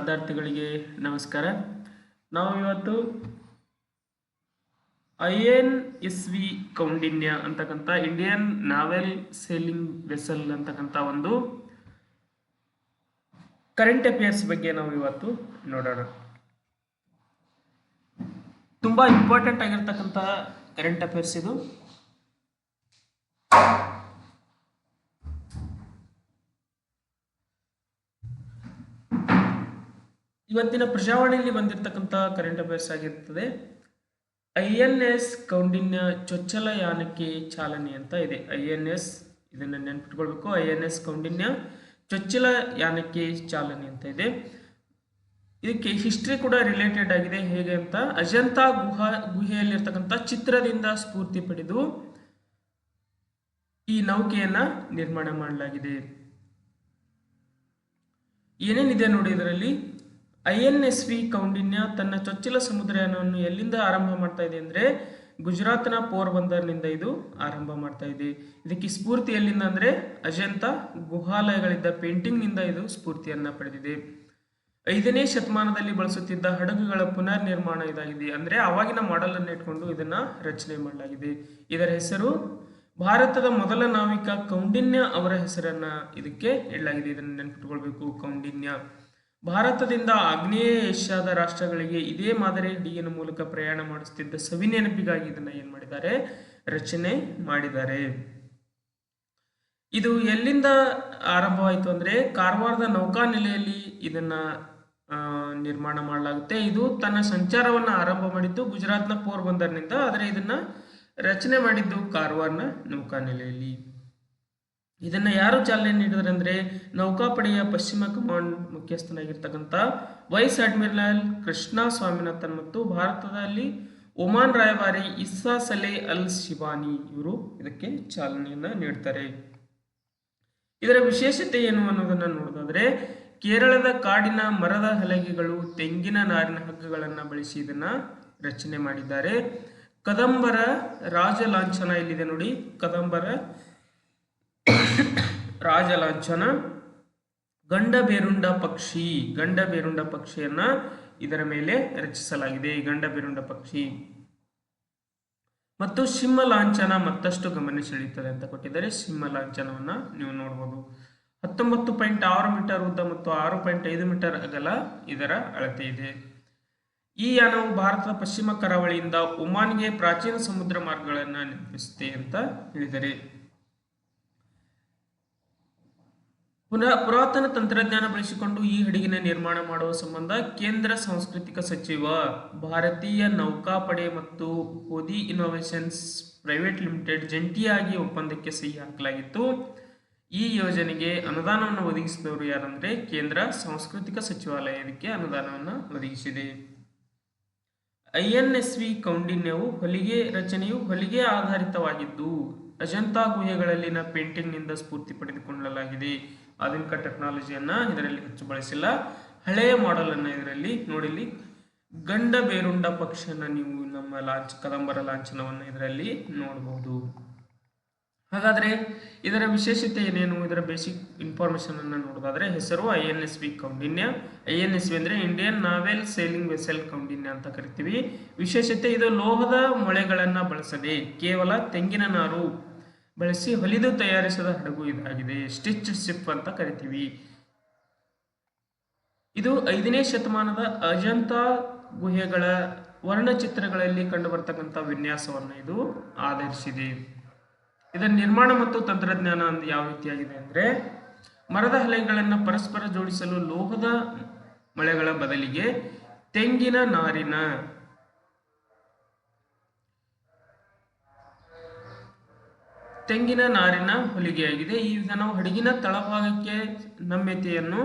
ವಿದ್ಯಾರ್ಥಿಗಳಿಗೆ ನಮಸ್ಕಾರ. ನಾವು ಇವತ್ತು INSV ಕೌಂಡಿನ್ಯ ಅಂತಕ್ಕಂಥ ಇಂಡಿಯನ್ ನಾವೆಲ್ ಸೇಲಿಂಗ್ ವೆಸಲ್ ಅಂತಕ್ಕಂಥ ಒಂದು ಕರೆಂಟ್ ಅಫೇರ್ಸ್ ಬಗ್ಗೆ ನಾವು ಇವತ್ತು ನೋಡೋಣ. ತುಂಬಾ ಇಂಪಾರ್ಟೆಂಟ್ ಆಗಿರ್ತಕ್ಕಂಥ ಕರೆಂಟ್ ಅಫೇರ್ಸ್ ಇದು. ಇವತ್ತಿನ ಪ್ರಜಾವಾಣಿಯಲ್ಲಿ ಬಂದಿರತಕ್ಕಂಥ ಕರೆಂಟ್ ಅಫೇರ್ಸ್ ಆಗಿರ್ತದೆ. INS ಕೌಂಡಿನ್ಯ ಚೊಚ್ಚಲ ಯಾನಕ್ಕೆ ಚಾಲನೆ ಅಂತ ಇದೆ. INS ಇದನ್ನ ನೆನ್ಪಿಟ್ಕೊಳ್ಬೇಕು. INS ಕೌಂಡಿನ್ಯ ಚೊಚ್ಚಲ ಯಾನಕ್ಕೆ ಚಾಲನೆ ಅಂತ ಇದೆ. ಇದಕ್ಕೆ ಹಿಸ್ಟ್ರಿ ಕೂಡ ರಿಲೇಟೆಡ್ ಆಗಿದೆ. ಹೇಗೆ ಅಂತ, ಅಜಂತಾ ಗುಹೆಯಲ್ಲಿರ್ತಕ್ಕಂಥ ಚಿತ್ರದಿಂದ ಸ್ಫೂರ್ತಿ ಪಡೆದು ಈ ನೌಕೆಯನ್ನ ನಿರ್ಮಾಣ ಮಾಡಲಾಗಿದೆ. ಏನೇನಿದೆ ನೋಡಿ ಇದರಲ್ಲಿ. INSV ಕೌಂಡಿನ್ಯ ತನ್ನ ಚೊಚ್ಚಲ ಸಮುದ್ರಯಾನವನ್ನು ಎಲ್ಲಿಂದ ಆರಂಭ ಮಾಡ್ತಾ ಇದೆ ಅಂದ್ರೆ ಗುಜರಾತ್ನ ಪೋರ್ಬಂದರ್ನಿಂದ ಇದು ಆರಂಭ ಮಾಡ್ತಾ ಇದೆ. ಇದಕ್ಕೆ ಸ್ಫೂರ್ತಿ ಎಲ್ಲಿಂದ ಅಂದ್ರೆ ಅಜಂತಾ ಗುಹಾಲಯಗಳಿದ್ದ ಪೇಂಟಿಂಗ್ ನಿಂದ ಇದು ಸ್ಫೂರ್ತಿಯನ್ನ ಪಡೆದಿದೆ. 5ನೇ ಶತಮಾನದಲ್ಲಿ ಬಳಸುತ್ತಿದ್ದ ಹಡಗುಗಳ ಪುನರ್ ನಿರ್ಮಾಣ ಇದಾಗಿದೆ. ಅಂದ್ರೆ ಅವಾಗಿನ ಮಾಡೆಲ್ ಅನ್ನು ಇಟ್ಕೊಂಡು ಇದನ್ನ ರಚನೆ ಮಾಡಲಾಗಿದೆ. ಇದರ ಹೆಸರು ಭಾರತದ ಮೊದಲ ನಾವಿಕ ಕೌಂಡಿನ್ಯ ಅವರ ಹೆಸರನ್ನ ಇದಕ್ಕೆ ಇಡಲಾಗಿದೆ. ಇದನ್ನು ನೆನಪಿಟ್ಕೊಳ್ಬೇಕು. ಕೌಂಡಿನ್ಯ ಭಾರತದಿಂದ ಆಗ್ನೇಯ ಏಷ್ಯಾದ ರಾಷ್ಟ್ರಗಳಿಗೆ ಇದೇ ಮಾದರಿ ಹಡಗಿನ ಮೂಲಕ ಪ್ರಯಾಣ ಮಾಡಿಸುತ್ತಿದ್ದ ಸವಿ ನೆನಪಿಗಾಗಿ ಇದನ್ನ ಏನ್ ಮಾಡಿದ್ದಾರೆ, ರಚನೆ ಮಾಡಿದ್ದಾರೆ. ಇದು ಎಲ್ಲಿಂದ ಆರಂಭವಾಯಿತು ಅಂದ್ರೆ ಕಾರವಾರದ ನೌಕಾನೆಲೆಯಲ್ಲಿ ಇದನ್ನ ನಿರ್ಮಾಣ ಮಾಡಲಾಗುತ್ತೆ. ಇದು ತನ್ನ ಸಂಚಾರವನ್ನ ಆರಂಭ ಮಾಡಿದ್ದು ಗುಜರಾತ್ನ ಪೋರ್ಬಂದರ್ನಿಂದ, ಆದರೆ ಇದನ್ನ ರಚನೆ ಮಾಡಿದ್ದು ಕಾರವಾರ್ನ ನೌಕಾನೆಲೆಯಲ್ಲಿ. ಇದನ್ನ ಯಾರು ಚಾಲನೆ ನೀಡಿದ್ರೆ ಅಂದ್ರೆ ನೌಕಾಪಡೆಯ ಪಶ್ಚಿಮ ಕಮಾಂಡ್ ಮುಖ್ಯಸ್ಥನಾಗಿರ್ತಕ್ಕಂಥ ವೈಸ್ ಅಡ್ಮಿರಲ್ ಕೃಷ್ಣ ಸ್ವಾಮಿನಾಥನ್ ಮತ್ತು ಭಾರತದಲ್ಲಿ ಒಮಾನ್ ರಾಯಭಾರಿ ಇಸ್ಸಾ ಸಲೆ ಅಲ್ ಶಿಬಾನಿ ಇವರು ಇದಕ್ಕೆ ಚಾಲನೆಯನ್ನ ನೀಡ್ತಾರೆ. ಇದರ ವಿಶೇಷತೆ ಏನು ಅನ್ನೋದನ್ನ ನೋಡೋದಾದ್ರೆ, ಕೇರಳದ ಕಾಡಿನ ಮರದ ಹಲಗೆಗಳು, ತೆಂಗಿನ ನಾರಿನ ಹಗ್ಗಗಳನ್ನ ಬಳಸಿ ಇದನ್ನ ರಚನೆ ಮಾಡಿದ್ದಾರೆ. ಕದಂಬರ ರಾಜ ಲಾಂಛನ ಇಲ್ಲಿದೆ ನೋಡಿ. ಕದಂಬರ ರಾಜ ಲಾಂಛನ, ಗಂಡಬೇರುಂಡ ಪಕ್ಷಿಯನ್ನ ಇದರ ಮೇಲೆ ರಚಿಸಲಾಗಿದೆ. ಗಂಡಬೇರುಂಡ ಪಕ್ಷಿ ಮತ್ತು ಸಿಂಹ ಲಾಂಛನ ಮತ್ತಷ್ಟು ಗಮನ ಸೆಳೆಯುತ್ತದೆ ಅಂತ ಕೊಟ್ಟಿದ್ದಾರೆ. ಸಿಂಹ ಲಾಂಛನವನ್ನ ನೀವು ನೋಡಬಹುದು. 19.6 ಮೀಟರ್ ಉದ್ದ ಮತ್ತು 6.5 ಮೀಟರ್ ಅಗಲ ಇದರ ಅಳತೆ ಇದೆ. ಈ ಯಾನವು ಭಾರತದ ಪಶ್ಚಿಮ ಕರಾವಳಿಯಿಂದ ಒಮಾನ್ಗೆ ಪ್ರಾಚೀನ ಸಮುದ್ರ ಮಾರ್ಗಗಳನ್ನು ನೆನಪಿಸುತ್ತೆ ಅಂತ ಹೇಳಿದರೆ. ಪುರಾತನ ತಂತ್ರಜ್ಞಾನ ಬಳಸಿಕೊಂಡು ಈ ಹಡಗಿನ ನಿರ್ಮಾಣ ಮಾಡುವ ಸಂಬಂಧ ಕೇಂದ್ರ ಸಾಂಸ್ಕೃತಿಕ ಸಚಿವ, ಭಾರತೀಯ ನೌಕಾಪಡೆ ಮತ್ತು ಹೋದಿ ಇನ್ನೋವೇಷನ್ಸ್ ಪ್ರೈವೇಟ್ ಲಿಮಿಟೆಡ್ ಜಂಟಿಯಾಗಿ ಒಪ್ಪಂದಕ್ಕೆ ಸಹಿ ಹಾಕಲಾಗಿತ್ತು. ಈ ಯೋಜನೆಗೆ ಅನುದಾನವನ್ನು ಒದಗಿಸಿದವರು ಯಾರಂದ್ರೆ ಕೇಂದ್ರ ಸಾಂಸ್ಕೃತಿಕ ಸಚಿವಾಲಯ ಇದಕ್ಕೆ ಅನುದಾನವನ್ನು ಒದಗಿಸಿದೆ. INSV ಕೌಂಡಿನ್ಯವು ರಚನೆಯು ಹೊಲಿಗೆ ಆಧಾರಿತವಾಗಿದ್ದು ಅಜಂತಾ ಗುಹೆಗಳಲ್ಲಿನ ಪೇಂಟಿಂಗ್ ನಿಂದ ಸ್ಫೂರ್ತಿ ಪಡೆದುಕೊಳ್ಳಲಾಗಿದೆ. ಆಧುನಿಕ ಟೆಕ್ನಾಲಜಿಯನ್ನ ಇದರಲ್ಲಿ ಹೆಚ್ಚು ಬಳಸಿಲ್ಲ. ಹಳೆಯ ಮಾಡೆಲ್ ಅನ್ನ ಇದರಲ್ಲಿ ನೋಡಿಲಿ. ಗಂಡ ಬೇರುಂಡ ಪಕ್ಷಿಯನ್ನ ನೀವು ನಮ್ಮ ಕದಂಬರ ಲಾಂಛನವನ್ನು ಇದರಲ್ಲಿ ನೋಡಬಹುದು. ಹಾಗಾದ್ರೆ ಇದರ ವಿಶೇಷತೆ ಏನೇನು, ಇದರ ಬೇಸಿಕ್ ಇನ್ಫಾರ್ಮೇಶನ್ ಅನ್ನ ನೋಡೋದಾದ್ರೆ, ಹೆಸರು INSV ಕೌಂಡಿನ್ಯ. INSV ಅಂದ್ರೆ ಇಂಡಿಯನ್ ನಾವೆಲ್ ಸೇಲಿಂಗ್ ವೆಸಲ್ ಕೌಂಡಿನ್ಯ ಅಂತ ಕರಿತೀವಿ. ವಿಶೇಷತೆ, ಇದು ಲೋಹದ ಮೊಳೆಗಳನ್ನ ಬಳಸದೆ ಕೇವಲ ತೆಂಗಿನ ನಾರು ಬಳಸಿ ಹೊಲಿದು ತಯಾರಿಸಿದ ಹಡಗು ಇದಾಗಿದೆ. ಸ್ಟಿಚ್ ಶಿಪ್ ಅಂತ ಕರಿತೀವಿ. ಇದು 5ನೇ ಶತಮಾನದ ಅಜಂತಾ ಗುಹೆಗಳ ವರ್ಣಚಿತ್ರಗಳಲ್ಲಿ ಕಂಡು ಬರ್ತಕ್ಕಂಥ ವಿನ್ಯಾಸವನ್ನು ಇದು ಆಧರಿಸಿದೆ. ಇದರ ನಿರ್ಮಾಣ ಮತ್ತು ತಂತ್ರಜ್ಞಾನ ಯಾವ ರೀತಿಯಾಗಿದೆ ಅಂದ್ರೆ, ಮರದ ಹಲಗೆಗಳನ್ನು ಪರಸ್ಪರ ಜೋಡಿಸಲು ಲೋಹದ ಮೊಳೆಗಳ ಬದಲಿಗೆ ತೆಂಗಿನ ನಾರಿನ ಹೊಲಿಗೆಯಾಗಿದೆ. ಈ ವಿಧಾನವು ಹಡಗಿನ ತಳಭಾಗಕ್ಕೆ ನಮ್ಯತೆಯನ್ನು,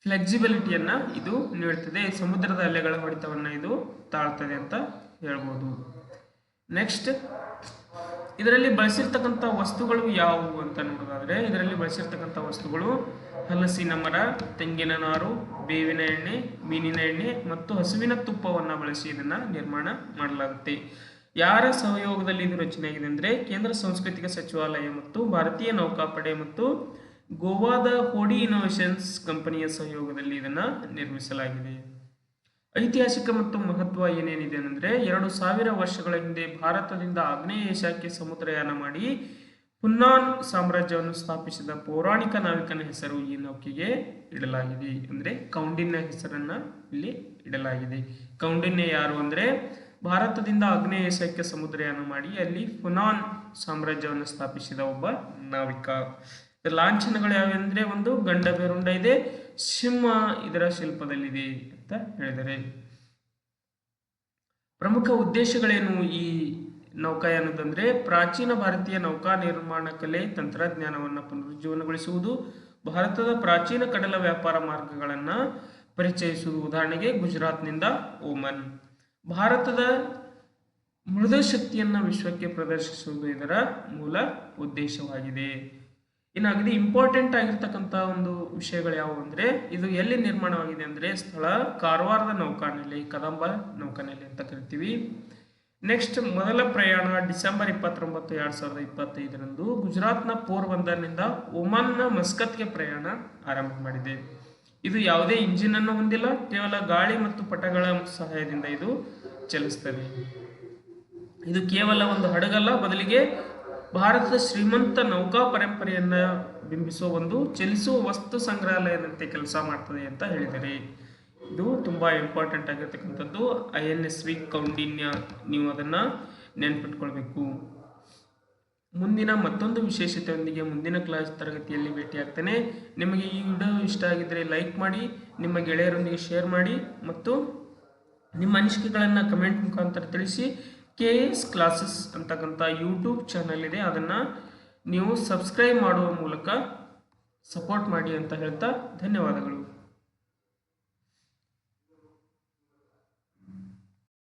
ಫ್ಲೆಕ್ಸಿಬಿಲಿಟಿಯನ್ನ ಇದು ನೀಡುತ್ತದೆ. ಸಮುದ್ರದ ಅಲೆಗಳ ಹೊಡೆತವನ್ನ ಇದು ತಾಳ್ತದೆ ಅಂತ ಹೇಳ್ಬೋದು. ನೆಕ್ಸ್ಟ್, ಇದರಲ್ಲಿ ಬಳಸಿರ್ತಕ್ಕಂಥ ವಸ್ತುಗಳು ಯಾವುವು ಅಂತ ನೋಡೋದಾದ್ರೆ, ಇದರಲ್ಲಿ ಬಳಸಿರ್ತಕ್ಕಂಥ ವಸ್ತುಗಳು ಹಲಸಿನ ಮರ, ತೆಂಗಿನ ನಾರು, ಬೇವಿನ ಎಣ್ಣೆ, ಮೀನಿನ ಎಣ್ಣೆ ಮತ್ತು ಹಸುವಿನ ತುಪ್ಪವನ್ನು ಬಳಸಿ ಇದನ್ನ ನಿರ್ಮಾಣ ಮಾಡಲಾಗುತ್ತೆ. ಯಾರ ಸಹಯೋಗದಲ್ಲಿ ಇದು ರಚನೆಯಾಗಿದೆ ಅಂದ್ರೆ ಕೇಂದ್ರ ಸಾಂಸ್ಕೃತಿಕ ಸಚಿವಾಲಯ ಮತ್ತು ಭಾರತೀಯ ನೌಕಾಪಡೆ ಮತ್ತು ಗೋವಾದ ಹೋಡಿ ಇನೋವೇಷನ್ಸ್ ಕಂಪನಿಯ ಸಹಯೋಗದಲ್ಲಿ ಇದನ್ನು ನಿರ್ಮಿಸಲಾಗಿದೆ. ಐತಿಹಾಸಿಕ ಮತ್ತು ಮಹತ್ವ ಏನೇನಿದೆ ಅಂದರೆ 2000 ವರ್ಷಗಳ ಹಿಂದೆ ಭಾರತದಿಂದ ಆಗ್ನೇಯ ಏಷ್ಯಾಕ್ಕೆ ಸಮುದ್ರಯಾನ ಮಾಡಿ ಹುನ್ನಾನ್ ಸಾಮ್ರಾಜ್ಯವನ್ನು ಸ್ಥಾಪಿಸಿದ ಪೌರಾಣಿಕ ನಾವಿಕನ ಹೆಸರು ಈ ನೌಕೆಗೆ ಇಡಲಾಗಿದೆ. ಅಂದರೆ ಕೌಂಡಿನ್ಯ ಹೆಸರನ್ನ ಇಲ್ಲಿ ಇಡಲಾಗಿದೆ. ಕೌಂಡಿನ್ಯ ಯಾರು ಅಂದರೆ ಭಾರತದಿಂದ ಆಗ್ನೇಯ ಏಷ್ಯಾಕ್ಕೆ ಸಮುದ್ರಯಾನ ಮಾಡಿ ಅಲ್ಲಿ ಹುನಾನ್ ಸಾಮ್ರಾಜ್ಯವನ್ನು ಸ್ಥಾಪಿಸಿದ ಒಬ್ಬ ನಾವಿಕ. ಲಾಂಛನಗಳು ಯಾವೆಂದ್ರೆ ಒಂದು ಗಂಡ ಬೇರುಂಡ ಇದೆ, ಸಿಂಹ ಇದರ ಶಿಲ್ಪದಲ್ಲಿದೆ ಅಂತ ಹೇಳಿದರೆ. ಪ್ರಮುಖ ಉದ್ದೇಶಗಳೇನು ಈ ನೌಕಾಯಾನದಂದ್ರೆ ಪ್ರಾಚೀನ ಭಾರತೀಯ ನೌಕಾ ನಿರ್ಮಾಣ ಕಲೆ ತಂತ್ರಜ್ಞಾನವನ್ನು ಪುನರುಜ್ಜೀವನಗೊಳಿಸುವುದು, ಭಾರತದ ಪ್ರಾಚೀನ ಕಡಲ ವ್ಯಾಪಾರ ಮಾರ್ಗಗಳನ್ನು ಪರಿಚಯಿಸುವುದು. ಉದಾಹರಣೆಗೆ ಗುಜರಾತ್ನಿಂದ ಓಮನ್. ಭಾರತದ ಮೃದು ಶಕ್ತಿಯನ್ನು ವಿಶ್ವಕ್ಕೆ ಪ್ರದರ್ಶಿಸುವುದು ಇದರ ಮೂಲ ಉದ್ದೇಶವಾಗಿದೆ. ಇನ್ನು ಅಗದಿ ಇಂಪಾರ್ಟೆಂಟ್ ಆಗಿರ್ತಕ್ಕಂಥ ಒಂದು ವಿಷಯಗಳು ಯಾವುವು ಅಂದರೆ ಇದು ಎಲ್ಲಿ ನಿರ್ಮಾಣವಾಗಿದೆ ಅಂದರೆ ಸ್ಥಳ ಕಾರವಾರದ ನೌಕಾನೆಲೆ, ಕದಂಬ ನೌಕಾನೆಲೆ ಅಂತ ಕರಿತೀವಿ. ನೆಕ್ಸ್ಟ್ ಮೊದಲ ಪ್ರಯಾಣ ಡಿಸೆಂಬರ್ 29, 2025 ಗುಜರಾತ್ನ ಪೋರ್ಬಂದರ್ನಿಂದ ಒಮಾನ್ನ ಮಸ್ಕತ್ಗೆ ಪ್ರಯಾಣ ಆರಂಭ ಮಾಡಿದೆ. ಇದು ಯಾವುದೇ ಇಂಜಿನ್ ಅನ್ನು ಹೊಂದಿಲ್ಲ, ಕೇವಲ ಗಾಳಿ ಮತ್ತು ಪಟಗಳ ಸಹಾಯದಿಂದ ಇದು ಚಲಿಸ್ತದೆ. ಇದು ಕೇವಲ ಒಂದು ಹಡಗಲ್ಲ, ಬದಲಿಗೆ ಭಾರತದ ಶ್ರೀಮಂತ ನೌಕಾ ಪರಂಪರೆಯನ್ನ ಬಿಂಬಿಸುವ ಒಂದು ಚಲಿಸುವ ವಸ್ತು ಸಂಗ್ರಹಾಲಯದಂತೆ ಕೆಲಸ ಮಾಡ್ತದೆ ಅಂತ ಹೇಳಿದರೆ. ಇದು ತುಂಬ ಇಂಪಾರ್ಟೆಂಟ್ ಆಗಿರ್ತಕ್ಕಂಥದ್ದು. INSV ಕೌಂಡಿನ್ಯ, ನೀವು ಅದನ್ನು ನೆನ್ಪಿಟ್ಕೊಳ್ಬೇಕು. ಮುಂದಿನ ಮತ್ತೊಂದು ವಿಶೇಷತೆಯೊಂದಿಗೆ ಮುಂದಿನ ಕ್ಲಾಸ್ ತರಗತಿಯಲ್ಲಿ ಭೇಟಿಯಾಗ್ತೇನೆ. ನಿಮಗೆ ಈ ವಿಡಿಯೋ ಇಷ್ಟ ಆಗಿದ್ದರೆ ಲೈಕ್ ಮಾಡಿ, ನಿಮ್ಮ ಗೆಳೆಯರೊಂದಿಗೆ ಶೇರ್ ಮಾಡಿ ಮತ್ತು ನಿಮ್ಮ ಅನಿಸಿಕೆಗಳನ್ನು ಕಮೆಂಟ್ ಮುಖಾಂತರ ತಿಳಿಸಿ. KS ಕ್ಲಾಸಸ್ ಅಂತಕ್ಕಂಥ ಯೂಟ್ಯೂಬ್ ಚಾನಲ್ ಇದೆ, ಅದನ್ನು ನೀವು ಸಬ್ಸ್ಕ್ರೈಬ್ ಮಾಡುವ ಮೂಲಕ ಸಪೋರ್ಟ್ ಮಾಡಿ ಅಂತ ಹೇಳ್ತಾ ಧನ್ಯವಾದಗಳು.